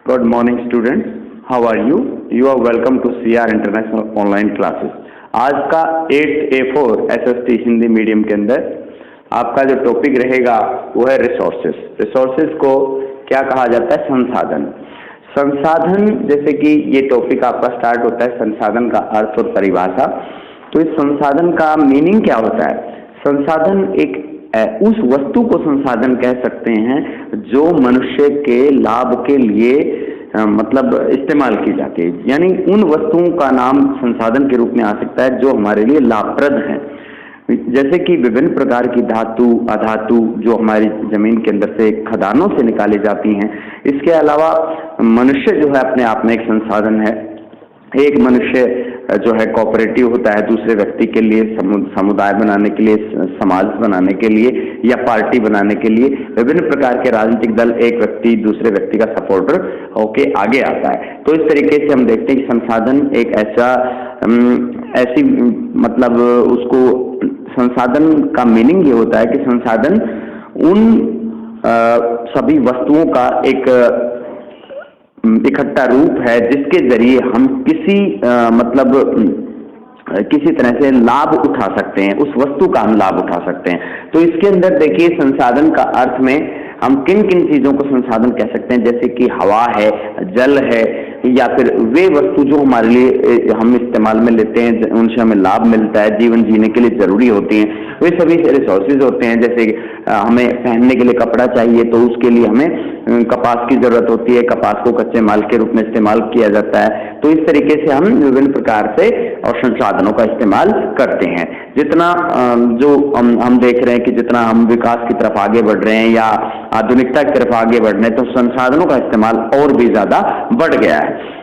Good morning students, how are you? You are welcome to CR International Online Classes। आज का 8A4 SST Hindi medium के अंदर आपका जो टॉपिक रहेगा वो है रिसोर्सेस। रिसोर्सेस को क्या कहा जाता है? संसाधन। संसाधन, जैसे कि ये टॉपिक आपका स्टार्ट होता है संसाधन का अर्थ और परिभाषा। तो इस संसाधन का मीनिंग क्या होता है? संसाधन एक उस वस्तु को संसाधन कह सकते हैं जो मनुष्य के लाभ के लिए मतलब इस्तेमाल की जाती है, यानी उन वस्तुओं का नाम संसाधन के रूप में आ सकता है जो हमारे लिए लाभप्रद हैं। जैसे कि विभिन्न प्रकार की धातु, अधातु जो हमारी जमीन के अंदर से खदानों से निकाली जाती हैं। इसके अलावा मनुष्य जो है अपने आप में एक संसाधन है। एक मनुष्य जो है कोऑपरेटिव होता है दूसरे व्यक्ति के लिए, समुदाय बनाने के लिए, समाज बनाने के लिए या पार्टी बनाने के लिए। विभिन्न प्रकार के राजनीतिक दल एक व्यक्ति दूसरे व्यक्ति का सपोर्टर होके आगे आता है। तो इस तरीके से हम देखते हैं कि संसाधन एक ऐसी मतलब उसको संसाधन का मीनिंग ये होता है कि संसाधन उन सभी वस्तुओं का एक इकट्ठा रूप है जिसके जरिए हम किसी तरह से लाभ उठा सकते हैं, उस वस्तु का हम लाभ उठा सकते हैं। तो इसके अंदर देखिए संसाधन का अर्थ में हम किन किन चीजों को संसाधन कह सकते हैं, जैसे कि हवा है, जल है, या फिर वे वस्तु जो हमारे लिए हम इस्तेमाल में लेते हैं, उनसे हमें लाभ मिलता है, जीवन जीने के लिए जरूरी होती हैं, वे सभी रिसोर्सेज होते हैं। जैसे हमें पहनने के लिए कपड़ा चाहिए तो उसके लिए हमें कपास की जरूरत होती है, कपास को कच्चे माल के रूप में इस्तेमाल किया जाता है। तो इस तरीके से हम विभिन्न प्रकार से और संसाधनों का इस्तेमाल करते हैं। जितना जो हम देख रहे हैं कि जितना हम विकास की तरफ आगे बढ़ रहे हैं या आधुनिकता की तरफ आगे बढ़ रहे हैं, तो संसाधनों का इस्तेमाल और भी ज्यादा बढ़ गया है।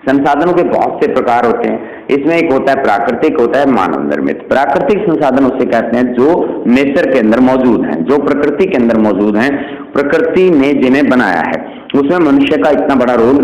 संसाधनों के बहुत से प्रकार होते हैं। इसमें एक होता है प्राकृतिक, होता है मानव निर्मित। प्राकृतिक संसाधन उसे कहते हैं जो नेचर के अंदर मौजूद हैं, जो प्रकृति के अंदर मौजूद हैं, प्रकृति ने जिन्हें बनाया है। उसमें मनुष्य का इतना बड़ा रोल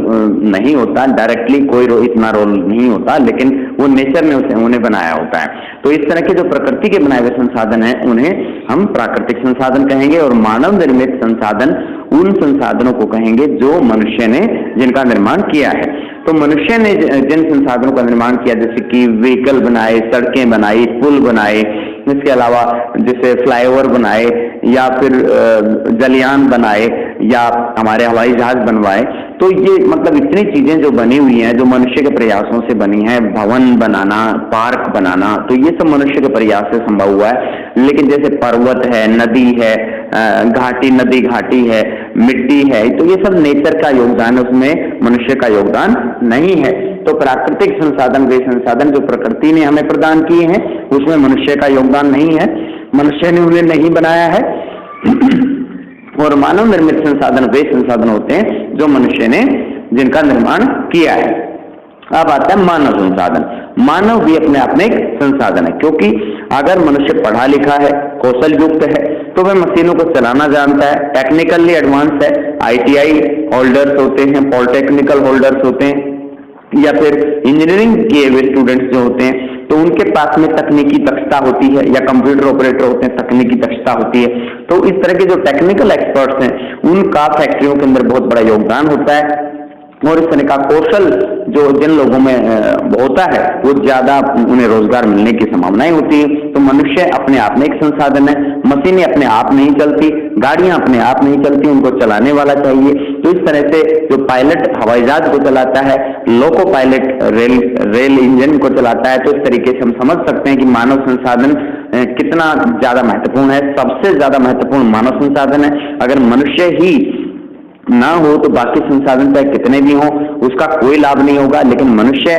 नहीं होता, डायरेक्टली कोई इतना रोल नहीं होता, लेकिन वो नेचर ने उन्हें बनाया होता है। तो इस तरह के जो प्रकृति के बनाए हुए संसाधन हैं उन्हें हम प्राकृतिक संसाधन कहेंगे, और मानव निर्मित संसाधन उन संसाधनों को कहेंगे जो मनुष्य ने जिनका निर्माण किया है। तो मनुष्य ने जिन संसाधनों का निर्माण किया, जैसे कि व्हीकल बनाए, सड़कें बनाई, पुल बनाए, इसके अलावा जैसे फ्लाईओवर बनाए, या फिर जलयान बनाए, या हमारे हवाई जहाज बनवाए, तो ये मतलब इतनी चीजें जो बनी हुई हैं जो मनुष्य के प्रयासों से बनी हैं, भवन बनाना, पार्क बनाना, तो ये सब मनुष्य के प्रयास से संभव हुआ है। लेकिन जैसे पर्वत है, नदी है, घाटी, नदी घाटी है, मिट्टी है, तो ये सब नेचर का योगदान है, उसमें मनुष्य का योगदान नहीं है। तो प्राकृतिक संसाधन वे संसाधन जो प्रकृति ने हमें प्रदान किए हैं, उसमें मनुष्य का योगदान नहीं है, मनुष्य ने उन्हें नहीं बनाया है। और मानव निर्मित संसाधन वे संसाधन होते हैं जो मनुष्य ने जिनका निर्माण किया है। अब आता है मानव संसाधन। मानव भी अपने आप में एक संसाधन है, क्योंकि अगर मनुष्य पढ़ा लिखा है, कौशल युक्त है, तो वह मशीनों को चलाना जानता है, टेक्निकली एडवांस है, ITI होल्डर्स होते हैं, पॉलिटेक्निकल होल्डर्स होते हैं, या फिर इंजीनियरिंग किए हुए स्टूडेंट्स जो होते हैं, तो उनके पास में तकनीकी दक्षता होती है, या कंप्यूटर ऑपरेटर होते हैं, तकनीकी दक्षता होती है। तो इस तरह के जो टेक्निकल एक्सपर्ट्स हैं उनका फैक्ट्रियों के अंदर बहुत बड़ा योगदान होता है। और इस तरह का कौशल जो जिन लोगों में होता है वो ज्यादा उन्हें रोजगार मिलने की संभावनाएं होती है। तो मनुष्य अपने आप में एक संसाधन है। मशीनें अपने आप नहीं चलती, गाड़ियां अपने आप नहीं चलती, उनको चलाने वाला चाहिए। तो इस तरह से जो पायलट हवाई जहाज को चलाता है, लोको पायलट रेल इंजन को चलाता है। तो इस तरीके से हम समझ सकते हैं कि मानव संसाधन कितना ज्यादा महत्वपूर्ण है। सबसे ज्यादा महत्वपूर्ण मानव संसाधन है। अगर मनुष्य ही ना हो तो बाकी संसाधन चाहे कितने भी हों उसका कोई लाभ नहीं होगा, लेकिन मनुष्य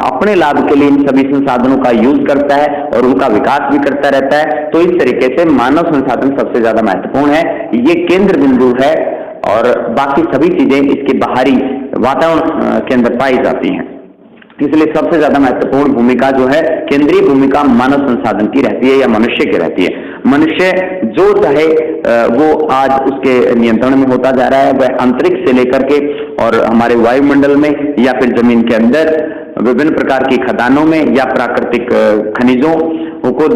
अपने लाभ के लिए इन सभी संसाधनों का यूज करता है और उनका विकास भी करता रहता है। तो इस तरीके से मानव संसाधन सबसे ज्यादा महत्वपूर्ण है, ये केंद्र बिंदु है, और बाकी सभी चीजें इसके बाहरी वातावरण के अंदर पाई जाती हैं। इसलिए सबसे ज्यादा महत्वपूर्ण भूमिका जो है, केंद्रीय भूमिका मानव संसाधन की रहती है या मनुष्य की रहती है। मनुष्य जो चाहे वो आज उसके नियंत्रण में होता जा रहा है। वह अंतरिक्ष से लेकर के और हमारे वायुमंडल में या फिर जमीन के अंदर विभिन्न प्रकार की खदानों में या प्राकृतिक खनिजों को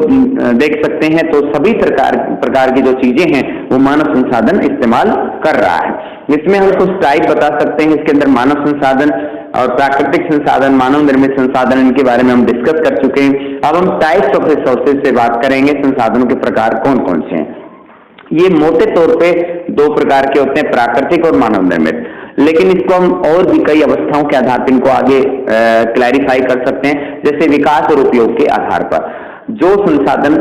देख सकते हैं। तो सभी प्रकार की जो चीजें हैं वो मानव संसाधन इस्तेमाल कर रहा है। इसमें हम कुछ टाइप बता सकते हैं, इसके अंदर मानव संसाधन और प्राकृतिक संसाधन, मानव निर्मित संसाधन, इनके बारे में हम डिस्कस कर चुके हैं। अब हम टाइप्स ऑफ रिसोर्सेज से बात करेंगे, संसाधनों के प्रकार कौन कौन से हैं। ये मोटे तौर पे दो प्रकार के होते हैं, प्राकृतिक और मानव निर्मित, लेकिन इसको हम और भी कई अवस्थाओं के आधार पर इनको आगे क्लैरिफाई कर सकते हैं, जैसे विकास और उपयोग के आधार पर। जो संसाधन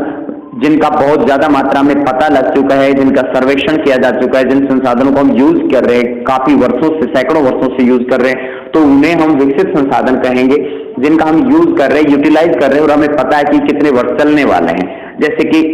जिनका बहुत ज्यादा मात्रा में पता लग चुका है, जिनका सर्वेक्षण किया जा चुका है, जिन संसाधनों को हम यूज कर रहे हैं, काफी वर्षों से, सैकड़ों वर्षों से यूज कर रहे हैं, तो उन्हें हम विकसित संसाधन कहेंगे। जिनका हम यूज कर रहे हैं, यूटिलाइज कर रहे हैं और हमें पता है कि कितने वर्ष चलने वाले हैं। जैसे कि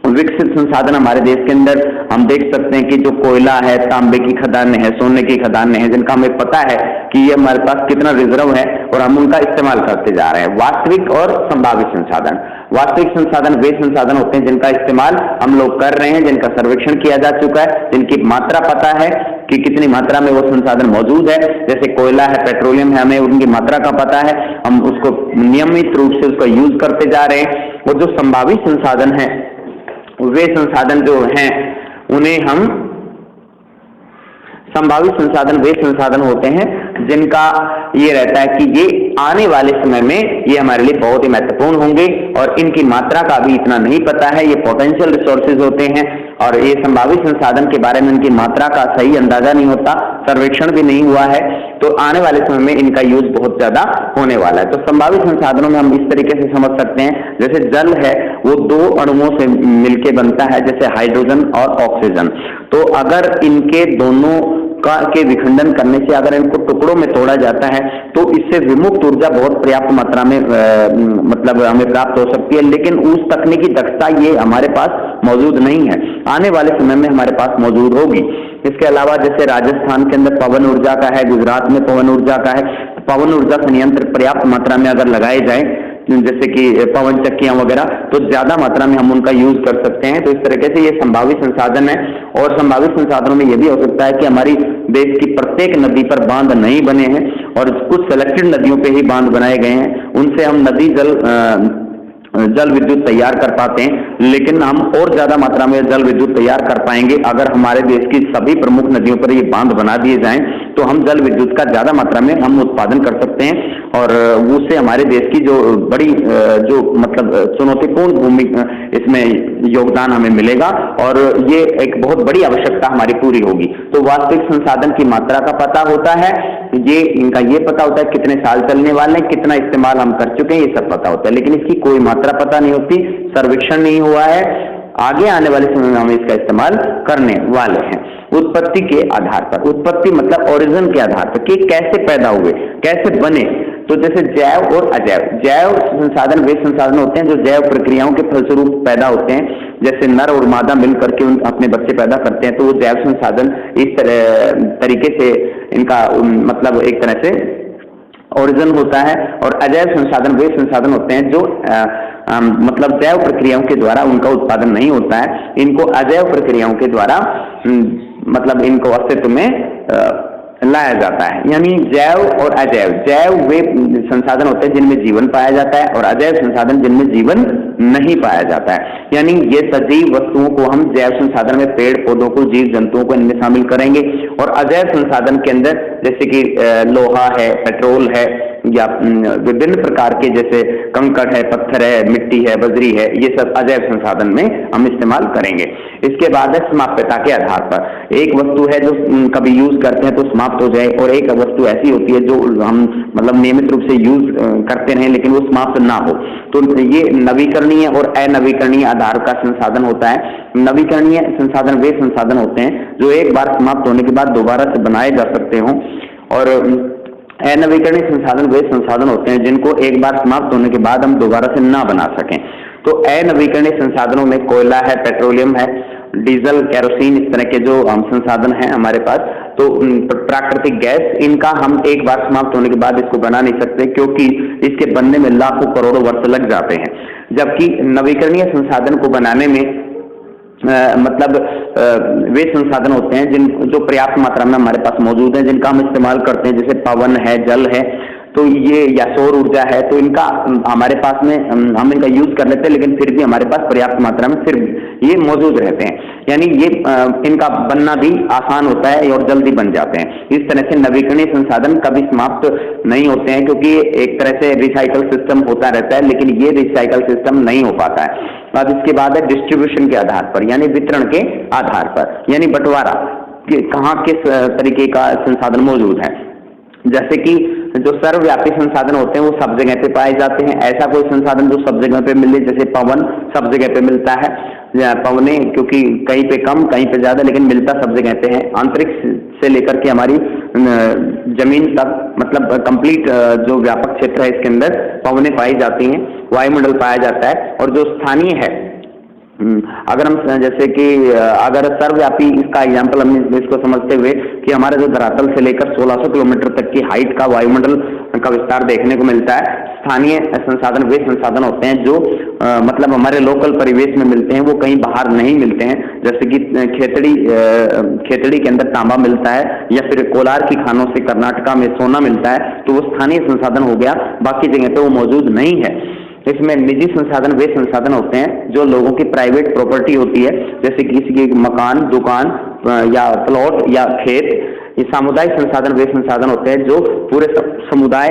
विकसित संसाधन हमारे देश के अंदर हम देख सकते हैं कि जो कोयला है, तांबे की खदानें हैं, सोने की खदानें हैं, जिनका हमें पता है कि ये हमारे पास कितना रिजर्व है और हम उनका इस्तेमाल करते जा रहे हैं। वास्तविक और संभावित संसाधन, वास्तविक संसाधन वे संसाधन होते हैं जिनका इस्तेमाल हम लोग कर रहे हैं, जिनका सर्वेक्षण किया जा चुका है, जिनकी मात्रा पता है कि कितनी मात्रा में वो संसाधन मौजूद है। जैसे कोयला है, पेट्रोलियम है, हमें उनकी मात्रा का पता है, हम उसको नियमित रूप से उसका यूज करते जा रहे हैं। और जो संभावित संसाधन है, वे संसाधन जो हैं उन्हें हम, संभावित संसाधन वे संसाधन होते हैं जिनका ये रहता है कि ये आने वाले समय में ये हमारे लिए बहुत ही महत्वपूर्ण होंगे और इनकी मात्रा का भी इतना नहीं पता है। ये पोटेंशियल रिसोर्सेज होते हैं और ये संभावित संसाधन के बारे में इनकी मात्रा का सही अंदाजा नहीं होता, सर्वेक्षण भी नहीं हुआ है, तो आने वाले समय में इनका यूज बहुत ज्यादा होने वाला है। तो संभावित संसाधनों में हम इस तरीके से समझ सकते हैं, जैसे जल है वो दो अणुओं से मिलकर बनता है, जैसे हाइड्रोजन और ऑक्सीजन। तो अगर इनके दोनों के विखंडन करने से अगर इनको टुकड़ों में तोड़ा जाता है तो इससे विमुक्त ऊर्जा बहुत पर्याप्त मात्रा में मतलब हमें प्राप्त हो सकती है, लेकिन उस तकनीकी दक्षता ये हमारे पास मौजूद नहीं है, आने वाले समय में हमारे पास मौजूद होगी। इसके अलावा जैसे राजस्थान के अंदर पवन ऊर्जा का है, गुजरात में पवन ऊर्जा का है, पवन ऊर्जा संयंत्र पर्याप्त मात्रा में अगर लगाए जाए, जैसे कि पवन चक्कियां वगैरह, तो ज्यादा मात्रा में हम उनका यूज कर सकते हैं। तो इस तरीके से ये संभावित संसाधन है। और संभावित संसाधनों में यह भी हो सकता है कि हमारी देश की प्रत्येक नदी पर बांध नहीं बने हैं और कुछ सेलेक्टेड नदियों पे ही बांध बनाए गए हैं, उनसे हम नदी जल विद्युत तैयार कर पाते हैं, लेकिन हम और ज्यादा मात्रा में जल विद्युत तैयार कर पाएंगे अगर हमारे देश की सभी प्रमुख नदियों पर ये बांध बना दिए जाएं, तो हम जल विद्युत का ज्यादा मात्रा में हम उत्पादन कर सकते हैं और उससे हमारे देश की जो बड़ी जो मतलब चुनौतीपूर्ण भूमिका इसमें योगदान हमें मिलेगा और ये एक बहुत बड़ी आवश्यकता हमारी पूरी होगी। तो वास्तविक संसाधन की मात्रा का पता होता है, ये इनका ये पता होता है कितने साल चलने वाले हैं, कितना इस्तेमाल हम कर चुके हैं, ये सब पता होता है, लेकिन इसकी कोई मात्रा पता नहीं होती, सर्वेक्षण नहीं हुआ है। आगे आने वाले समय में हम इसका इस्तेमाल करने वाले हैं। उत्पत्ति के आधार पर, उत्पत्ति मतलब ओरिजिन के आधार पर कि कैसे पैदा हुए, कैसे बने। तो जैसे जैव और अजैव, जैव संसाधन वे संसाधन होते हैं जो जैव प्रक्रियाओं के फलस्वरूप पैदा होते हैं, जैसे नर और मादा मिल करके अपने बच्चे पैदा करते हैं, तो वो जैव संसाधन इस तरीके से इनका मतलब एक तरह से ओरिजिन होता है। और अजैव संसाधन वे संसाधन होते हैं जो मतलब जैव प्रक्रियाओं के द्वारा उनका उत्पादन नहीं होता है, इनको अजैव प्रक्रियाओं के द्वारा मतलब इनको अस्तित्व में लाया जाता है। यानी जैव और अजैव, जैव वे संसाधन होते हैं जिनमें जीवन पाया जाता है और अजैव संसाधन जिनमें जीवन नहीं पाया जाता है। यानी ये सजीव वस्तुओं को हम जैव संसाधन में पेड़ पौधों को, जीव जंतुओं को इनमें शामिल करेंगे। और अजैव संसाधन के अंदर जैसे कि लोहा है, पेट्रोल है या विभिन्न प्रकार के जैसे कंकड़ है, पत्थर है, मिट्टी है, बजरी है, ये सब अजैव संसाधन में हम इस्तेमाल करेंगे। इसके बाद है समाप्यता के आधार पर, एक वस्तु है जो कभी यूज करते हैं तो समाप्त हो जाए और एक वस्तु ऐसी होती है जो हम मतलब नियमित रूप से यूज करते रहें लेकिन वो समाप्त ना हो, तो ये नवीकरणीय और अनवीकरणीय आधार का संसाधन होता है। नवीकरणीय संसाधन वे संसाधन होते हैं जो एक बार समाप्त होने के बाद दोबारा से बनाए जा सकते हों और अनवीकरणीय संसाधन वे संसाधन होते हैं जिनको एक बार समाप्त होने के बाद हम दोबारा से ना बना सकें। तो अनवीकरणीय संसाधनों में कोयला है, पेट्रोलियम है, डीजल, केरोसिन, इस तरह के जो संसाधन हैं हमारे पास, तो प्राकृतिक गैस, इनका हम एक बार समाप्त होने के बाद इसको बना नहीं सकते क्योंकि इसके बनने में लाखों करोड़ों वर्ष लग जाते हैं। जबकि नवीकरणीय संसाधन को बनाने में मतलब वे संसाधन होते हैं जिन जो पर्याप्त मात्रा में हमारे पास मौजूद हैं, जिनका हम इस्तेमाल करते हैं, जैसे पवन है, जल है, तो ये या सौर ऊर्जा है, तो इनका हमारे पास में हम इनका यूज कर लेते हैं, लेकिन फिर भी हमारे पास पर्याप्त मात्रा में फिर ये मौजूद रहते हैं, यानी ये इनका बनना भी आसान होता है और जल्दी बन जाते हैं। इस तरह से नवीकरणीय संसाधन कभी समाप्त नहीं होते हैं, क्योंकि एक तरह से रिसाइकल सिस्टम होता रहता है, लेकिन ये रिसाइकल सिस्टम नहीं हो पाता है। अब इसके बाद है डिस्ट्रीब्यूशन के आधार पर, यानी वितरण के आधार पर, यानी बंटवारा कि कहाँ किस तरीके का संसाधन मौजूद है। जैसे कि जो सर्वव्यापी संसाधन होते हैं वो सब जगह पे पाए जाते हैं। ऐसा कोई संसाधन जो सब जगह पे मिले, जैसे पवन सब जगह पे मिलता है, पवने क्योंकि कहीं पे कम कहीं पे ज्यादा, लेकिन मिलता सब जगह पे है। अंतरिक्ष से लेकर के हमारी जमीन तक, मतलब कंप्लीट जो व्यापक क्षेत्र है इसके अंदर पवने पाई जाती हैं, वायुमंडल पाया जाता है। और जो स्थानीय है, अगर हम जैसे कि अगर सर्वव्यापी, इसका एग्जाम्पल हम इसको समझते हुए कि हमारे जो धरातल से लेकर 1600 किलोमीटर तक की हाइट का वायुमंडल का विस्तार देखने को मिलता है। स्थानीय संसाधन वे संसाधन होते हैं जो मतलब हमारे लोकल परिवेश में मिलते हैं, वो कहीं बाहर नहीं मिलते हैं। जैसे कि खेतड़ी के अंदर तांबा मिलता है, या फिर कोलार की खानों से कर्नाटका में सोना मिलता है, तो वो स्थानीय संसाधन हो गया, बाकी जगह पे वो मौजूद नहीं है। इसमें निजी संसाधन वे संसाधन होते हैं जो लोगों की प्राइवेट प्रॉपर्टी होती है, जैसे किसी की मकान, दुकान या प्लॉट या खेत। ये सामुदायिक संसाधन वे संसाधन होते हैं जो पूरे समुदाय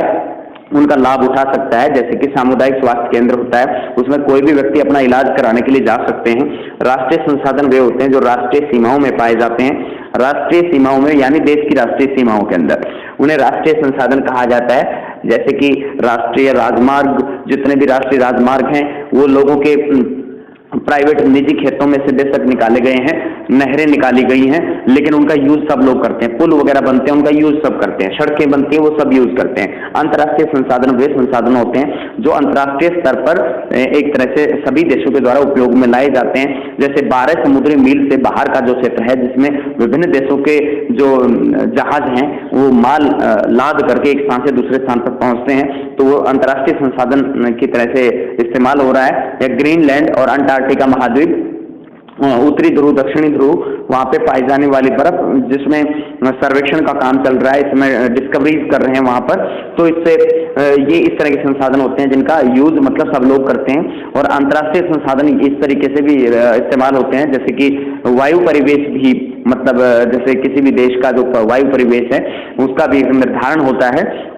उनका लाभ उठा सकता है। जैसे कि सामुदायिक स्वास्थ्य केंद्र होता है, उसमें कोई भी व्यक्ति अपना इलाज कराने के लिए जा सकते हैं। राष्ट्रीय संसाधन वे होते हैं जो राष्ट्रीय सीमाओं में पाए जाते हैं। राष्ट्रीय सीमाओं में यानी देश की राष्ट्रीय सीमाओं के अंदर उन्हें राष्ट्रीय संसाधन कहा जाता है। जैसे कि राष्ट्रीय राजमार्ग, जितने भी राष्ट्रीय राजमार्ग हैं वो लोगों के प्राइवेट निजी खेतों में से बेशक निकाले गए हैं, नहरें निकाली गई हैं, लेकिन उनका यूज सब लोग करते हैं। पुल वगैरह बनते हैं, उनका यूज सब करते हैं। सड़कें बनती हैं, वो सब यूज करते हैं। अंतर्राष्ट्रीय संसाधन वे संसाधन होते हैं जो अंतर्राष्ट्रीय स्तर पर एक तरह से सभी देशों के द्वारा उपयोग में लाए जाते हैं। जैसे 12 समुद्री मील से बाहर का जो क्षेत्र है, जिसमें विभिन्न देशों के जो जहाज हैं वो माल लाद करके एक स्थान से दूसरे स्थान पर पहुंचते हैं, तो वो अंतर्राष्ट्रीय संसाधन की तरह से इस्तेमाल हो रहा है। या ग्रीनलैंड और अंटार्कटिका महाद्वीप, उत्तरी ध्रुव, दक्षिणी ध्रुव, वहां पे पाई जाने वाली बर्फ, जिसमें सर्वेक्षण का काम चल रहा है, इसमें डिस्कवरीज कर रहे हैं वहां पर। तो इससे ये इस तरह के संसाधन होते हैं जिनका यूज मतलब सब लोग करते हैं। और अंतर्राष्ट्रीय संसाधन इस तरीके से भी इस्तेमाल होते हैं, जैसे कि वायु परिवेश भी, मतलब जैसे किसी भी देश का जो वायु परिवेश है उसका भी निर्धारण होता है।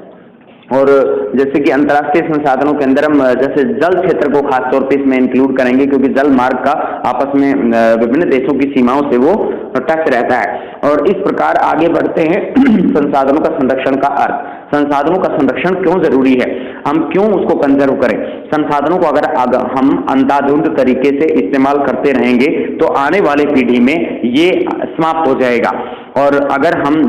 और जैसे कि अंतर्राष्ट्रीय संसाधनों के अंदर हम जैसे जल क्षेत्र को खास तौर पे इसमें इंक्लूड करेंगे, क्योंकि जल मार्ग का आपस में विभिन्न देशों की सीमाओं से वो टच रहता है। और इस प्रकार आगे बढ़ते हैं संसाधनों का संरक्षण का अर्थ। संसाधनों का संरक्षण क्यों जरूरी है, हम क्यों उसको कंजर्व करें। संसाधनों को अगर हम अंधाधुंध तरीके से इस्तेमाल करते रहेंगे तो आने वाली पीढ़ी में ये समाप्त हो जाएगा। और अगर हम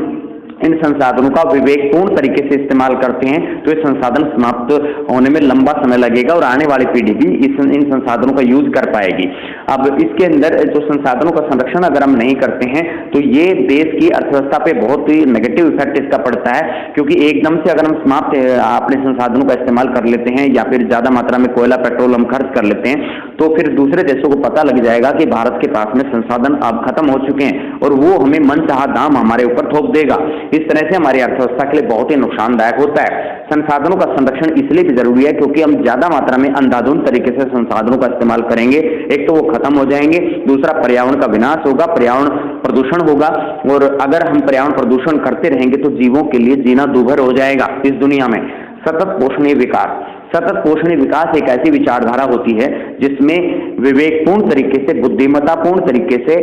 इन संसाधनों का विवेकपूर्ण तरीके से इस्तेमाल करते हैं तो ये संसाधन समाप्त होने में लंबा समय लगेगा और आने वाली पीढ़ी भी इन संसाधनों का यूज कर पाएगी। अब इसके अंदर जो संसाधनों का संरक्षण अगर हम नहीं करते हैं तो ये देश की अर्थव्यवस्था पे बहुत ही नेगेटिव इफेक्ट इसका पड़ता है, क्योंकि एकदम से अगर हम समाप्त अपने संसाधनों का इस्तेमाल कर लेते हैं या फिर ज्यादा मात्रा में कोयला पेट्रोल हम खर्च कर लेते हैं, तो फिर दूसरे देशों को पता लग जाएगा कि भारत के पास में संसाधन अब खत्म हो चुके हैं और वो हमें मनचाहा दाम हमारे ऊपर थोप देगा। इस तरह से हमारी अर्थव्यवस्था के लिए बहुत ही नुकसानदायक होता है। संसाधनों का संरक्षण इसलिए भी जरूरी है क्योंकि हम ज्यादा मात्रा में अंधाधुंध तरीके से संसाधनों का इस्तेमाल करेंगे, एक तो वो खत्म हो जाएंगे, दूसरा पर्यावरण का विनाश होगा, पर्यावरण प्रदूषण होगा। और अगर हम पर्यावरण प्रदूषण करते रहेंगे तो जीवों के लिए जीना दूभर हो जाएगा इस दुनिया में। सतत पोषणीय विकास, सतत पोषणीय विकास एक ऐसी विचारधारा होती है जिसमें विवेकपूर्ण तरीके से, बुद्धिमत्तापूर्ण तरीके से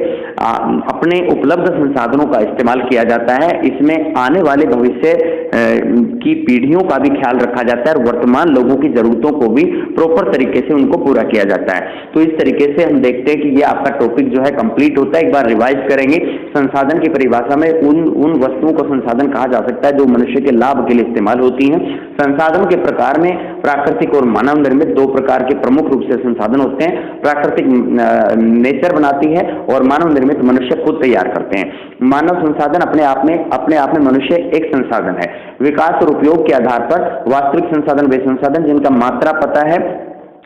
अपने उपलब्ध संसाधनों का इस्तेमाल किया जाता है। इसमें आने वाले भविष्य की पीढ़ियों का भी ख्याल रखा जाता है और वर्तमान लोगों की जरूरतों को भी प्रॉपर तरीके से उनको पूरा किया जाता है। तो इस तरीके से हम देखते हैं कि ये आपका टॉपिक जो है कंप्लीट होता है। एक बार रिवाइज करेंगे। संसाधन की परिभाषा में उन वस्तुओं को संसाधन कहा जा सकता है जो मनुष्य के लाभ के लिए इस्तेमाल होती हैं। संसाधनों के प्रकार में प्राकृतिक और मानव निर्मित दो प्रकार के प्रमुख रूप से संसाधन होते हैं। प्राकृतिक नेचर बनाती है और मानव निर्मित मनुष्य खुद तैयार करते हैं। मानव संसाधन अपने आप में मनुष्य एक संसाधन है। विकास और उपयोग के आधार पर वास्तविक संसाधन वे संसाधन जिनका मात्रा पता है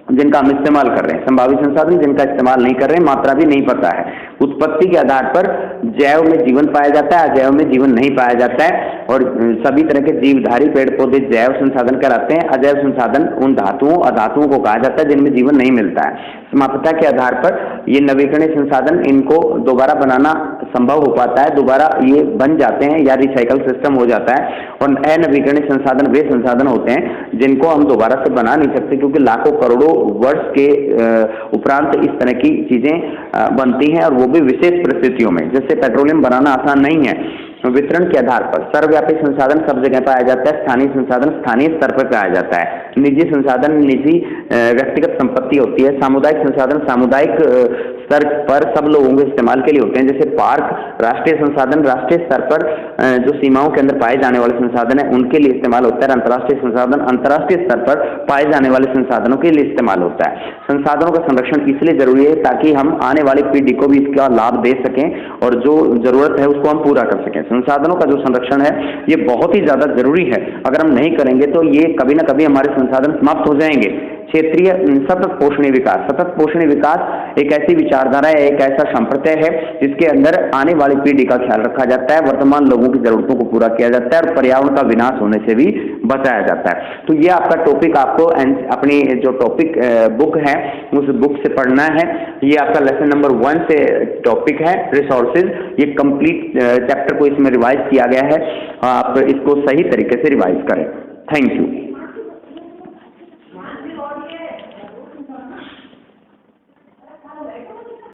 जिनका हम इस्तेमाल कर रहे हैं, संभावित संसाधन जिनका इस्तेमाल नहीं कर रहे हैं, मात्रा भी नहीं पता है। उत्पत्ति के आधार पर जैव में जीवन पाया जाता है, अजैव में जीवन नहीं पाया जाता है, और सभी तरह के जीवधारी पेड़ पौधे जैव संसाधन कहलाते हैं। अजैव संसाधन उन धातुओं अधातुओं को कहा जाता है जिनमें जीवन नहीं मिलता है। समाप्यता के आधार पर ये नवीकरणीय संसाधन, इनको दोबारा बनाना संभव हो पाता है, दोबारा ये बन जाते हैं या रिसाइकल सिस्टम हो जाता है। और अनवीकरणीय संसाधन वे संसाधन होते हैं जिनको हम दोबारा से बना नहीं सकते, क्योंकि लाखों करोड़ों वर्ष के उपरांत इस तरह की चीजें बनती हैं, और वो भी विशेष परिस्थितियों में। जैसे पेट्रोलियम बनाना आसान नहीं है। वितरण के आधार पर सर्वव्यापी संसाधन सब जगह पाया जाता है, स्थानीय संसाधन स्थानीय स्तर पर पाया जाता है, निजी संसाधन निजी व्यक्तिगत संपत्ति होती है, सामुदायिक संसाधन सामुदायिक स्तर पर सब लोगों के इस्तेमाल के लिए होते हैं। जैसे पार्क राष्ट्रीय संसाधन राष्ट्रीय स्तर पर जो सीमाओं के अंदर पाए जाने वाले संसाधन है उनके लिए इस्तेमाल होता है। अंतर्राष्ट्रीय संसाधन अंतर्राष्ट्रीय स्तर पर पाए जाने वाले संसाधनों के लिए इस्तेमाल होता है। संसाधनों का संरक्षण इसलिए जरूरी है ताकि हम आने वाली पीढ़ी को भी इसका लाभ दे सकें और जो जरूरत है उसको हम पूरा कर सकें। संसाधनों का जो संरक्षण है ये बहुत ही ज्यादा जरूरी है। अगर हम नहीं करेंगे तो ये कभी ना कभी हमारे संसाधन समाप्त हो जाएंगे। क्षेत्रीय सतत पोषणीय विकास, सतत पोषणीय विकास एक ऐसी विचारधारा है, एक ऐसा संप्रदाय है जिसके अंदर आने वाली पीढ़ी का ख्याल रखा जाता है, वर्तमान लोगों की जरूरतों को पूरा किया जाता है और पर्यावरण का विनाश होने से भी बचाया जाता है। तो ये आपका टॉपिक, आपको अपनी जो टॉपिक बुक है उस बुक से पढ़ना है। ये आपका लेसन नंबर 1 से टॉपिक है रिसोर्सेज। ये कंप्लीट चैप्टर को इसमें रिवाइज किया गया है, आप इसको सही तरीके से रिवाइज करें। Thank you.